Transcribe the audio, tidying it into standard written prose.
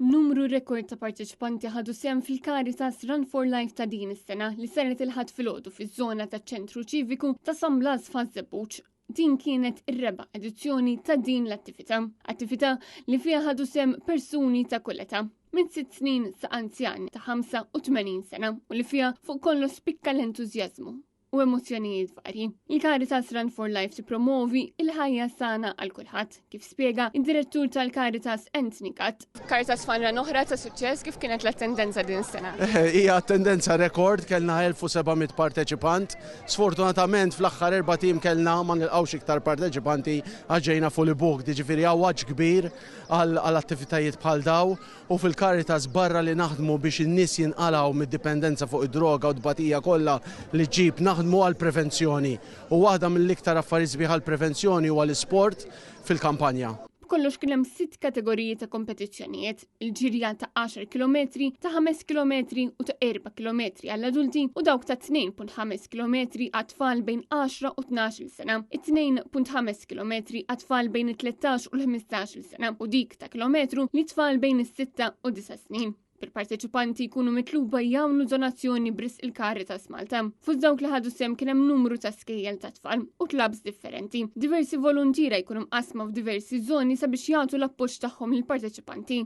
Numru rekord ta' parteċipanti ħadu sehem fil-Caritas Run for Life ta' din is-sena li saret il-ħadd filgħodu fiż-żona taċ-ċentru ċiviku ta' San Blas f'Ħażebbuġ. Din kienet ir-reba' edizzjoni ta' din l-attività. Attività li fiha ħadu sehem persuni ta' kull età minn 6 snin sa' anzjani ta' 85 sena u li fiha fuq kollox spikka l-entużjażmu u emozjonijiet varji. Il-Caritas Run for Life tippromovi il-ħajja sana għal kulħadd, kif spjega id-direttur tal-Caritas Anthony Gatt. Caritas fanra oħra ta' suċċess kif kienet l-attendenza din is-sena? Hija attendenza rekord, kellna 1700 parteċipant. Sfortunatament fl-aħħar 4 tim kellna ma nilqgħux iktar parteċipanti ħaġejna fully booked, jiġifieri għawaġġ kbir għal attivitajiet bħal daw u fil-Caritas barra li naħdmu biex in-nies jinqalgħu mid-dipendenza fuq id-droga u d-batija kollha li ġib naħdmu għal prevenzjoni u waħda mill-iktar affarijiet sbieħ għal prevenzjoni u għal isport fil-kampanja. Kollox kien hemm 6 kategoriji ta' kompetizzjonijiet, il-ġirja ta' 10 km, ta' 5 km u ta' 4 km għall-adulti u dawk ta' 2.5 km għat-tfal bejn 10 u 12 sena, 2.5 km għat-tfal bejn 13 u 15 sena u dik ta' kilometru li tfal bejn is-6 u 9 snin. Il-parteċipanti jkunu mitluba jagħmlu donazzjoni bris il-Caritas Malta. Fuq dawk li ħadu sehem kien hemm numru ta' skejjel ta' tfal u klabs differenti. Diversi volontira jkunu mqasma f'diversi żoni sabiex jagħtu l-appoġġ tagħhom lill-parteċipanti.